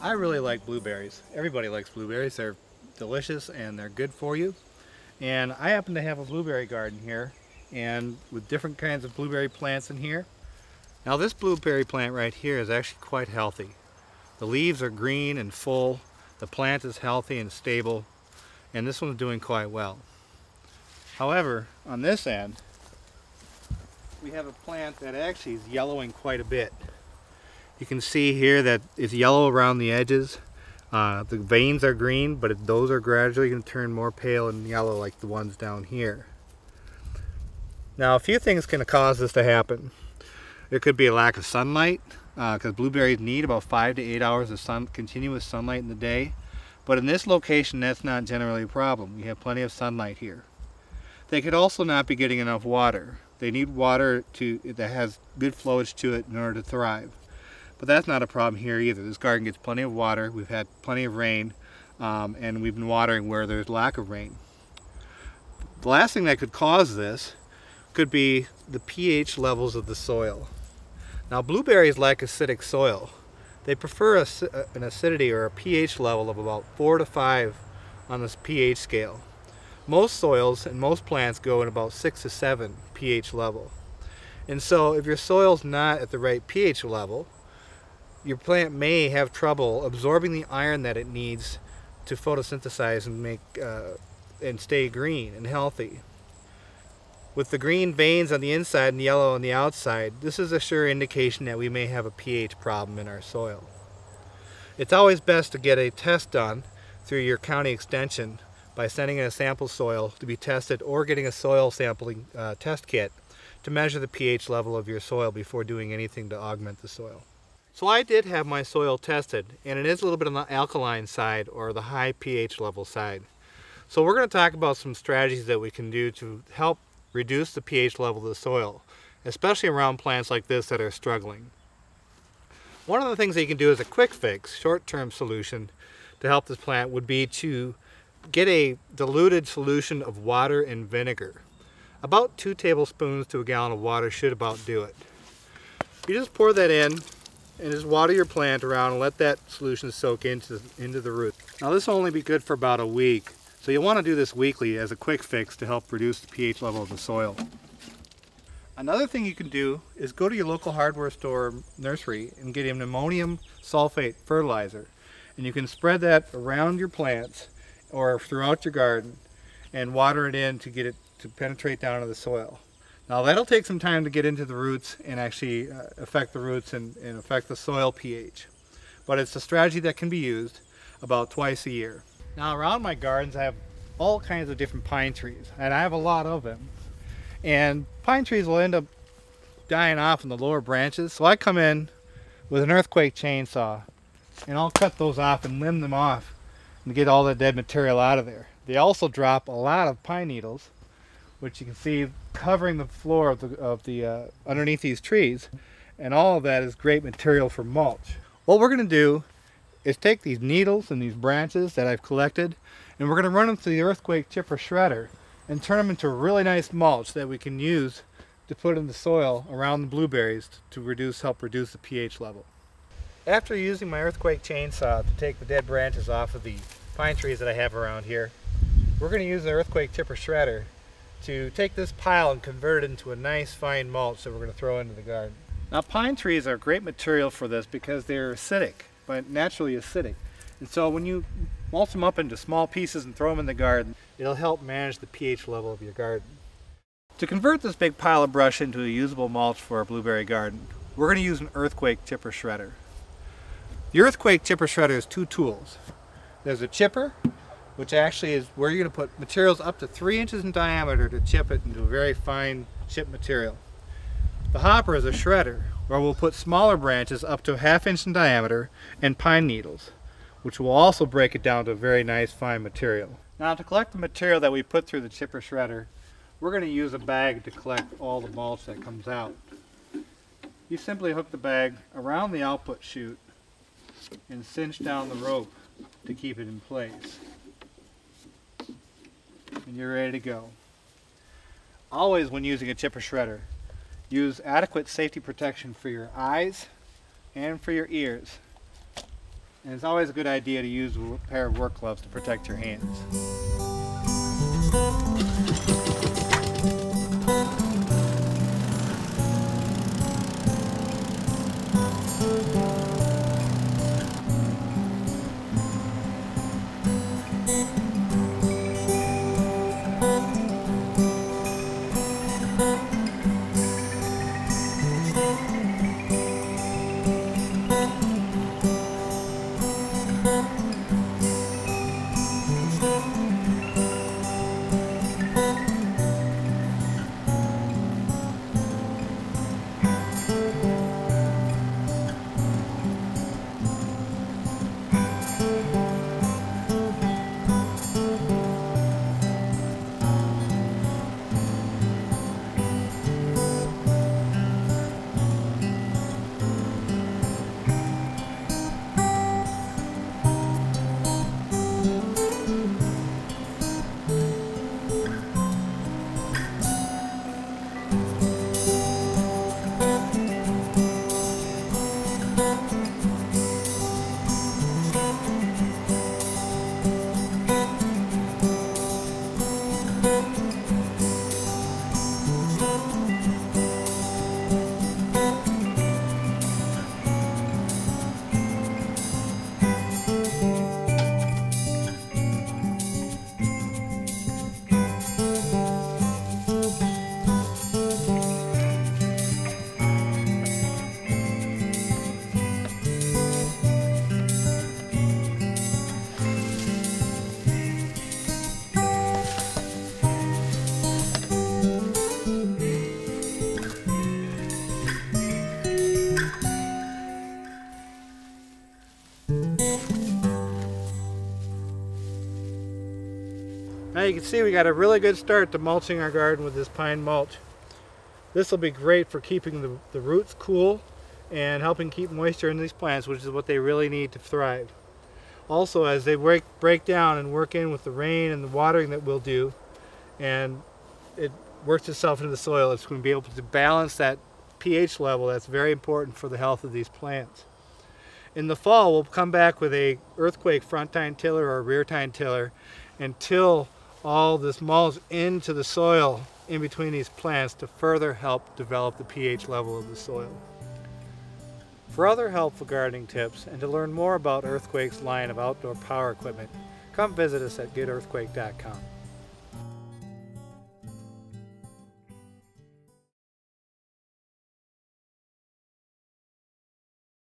I really like blueberries. Everybody likes blueberries. They're delicious and they're good for you. And I happen to have a blueberry garden here, and with different kinds of blueberry plants in here. Now this blueberry plant right here is actually quite healthy. The leaves are green and full, the plant is healthy and stable, and this one's doing quite well. However, on this end, we have a plant that actually is yellowing quite a bit. You can see here that it's yellow around the edges. The veins are green, but those are gradually going to turn more pale and yellow like the ones down here. Now a few things can cause this to happen. There could be a lack of sunlight, because blueberries need about 5 to 8 hours of continuous sunlight in the day. But in this location, that's not generally a problem. We have plenty of sunlight here. They could also not be getting enough water. They need water that has good flowage to it in order to thrive. But that's not a problem here either. This garden gets plenty of water. We've had plenty of rain, and we've been watering where there's lack of rain. The last thing that could cause this could be the pH levels of the soil. Now blueberries like acidic soil. They prefer an acidity or a pH level of about 4 to 5 on this pH scale. Most soils and most plants go in about 6 to 7 pH level. And so if your soil's not at the right pH level, your plant may have trouble absorbing the iron that it needs to photosynthesize and stay green and healthy. With the green veins on the inside and yellow on the outside, this is a sure indication that we may have a pH problem in our soil. It's always best to get a test done through your county extension by sending in a sample soil to be tested, or getting a soil sampling test kit to measure the pH level of your soil before doing anything to augment the soil. So I did have my soil tested, and it is a little bit on the alkaline side, or the high pH level side. So we're going to talk about some strategies that we can do to help reduce the pH level of the soil, especially around plants like this that are struggling. One of the things that you can do as a quick fix, short-term solution to help this plant would be to get a diluted solution of water and vinegar. About 2 tablespoons to a gallon of water should about do it. You just pour that in and just water your plant around and let that solution soak into the root. Now this will only be good for about a week, so you'll want to do this weekly as a quick fix to help reduce the pH level of the soil. Another thing you can do is go to your local hardware store nursery and get an ammonium sulfate fertilizer. And you can spread that around your plants or throughout your garden and water it in to get it to penetrate down into the soil. Now that'll take some time to get into the roots and actually affect the roots and affect the soil pH. But it's a strategy that can be used about twice a year. Now around my gardens I have all kinds of different pine trees, and I have a lot of them. And pine trees will end up dying off in the lower branches, so I come in with an earthquake chainsaw and I'll cut those off and limb them off and get all the dead material out of there. They also drop a lot of pine needles, which you can see covering the floor of underneath these trees, and all of that is great material for mulch. What we're going to do is take these needles and these branches that I've collected, and we're going to run them through the earthquake chipper shredder and turn them into a really nice mulch that we can use to put in the soil around the blueberries to help reduce the pH level. After using my earthquake chainsaw to take the dead branches off of the pine trees that I have around here, we're going to use the earthquake chipper shredder to take this pile and convert it into a nice fine mulch that we're going to throw into the garden. Now pine trees are great material for this because they're acidic, but naturally acidic. And so when you mulch them up into small pieces and throw them in the garden, it'll help manage the pH level of your garden. To convert this big pile of brush into a usable mulch for our blueberry garden, we're going to use an earthquake chipper shredder. The earthquake chipper shredder has 2 tools. There's a chipper, which actually is where you're going to put materials up to 3 inches in diameter to chip it into a very fine chip material. The hopper is a shredder, where we'll put smaller branches up to a ½ inch in diameter and pine needles, which will also break it down to a very nice fine material. Now to collect the material that we put through the chipper shredder, we're going to use a bag to collect all the mulch that comes out. You simply hook the bag around the output chute and cinch down the rope to keep it in place. And you're ready to go. Always when using a chipper shredder, use adequate safety protection for your eyes and for your ears. And it's always a good idea to use a pair of work gloves to protect your hands. Now you can see we got a really good start to mulching our garden with this pine mulch. This will be great for keeping the roots cool and helping keep moisture in these plants, which is what they really need to thrive. Also, as they break down and work in with the rain and the watering that we'll do, and it works itself into the soil, it's going to be able to balance that pH level that's very important for the health of these plants. In the fall, we'll come back with a earthquake front tine tiller or rear tine tiller and till all this mulch into the soil in between these plants to further help develop the pH level of the soil. For other helpful gardening tips and to learn more about Earthquake's line of outdoor power equipment, come visit us at getearthquake.com.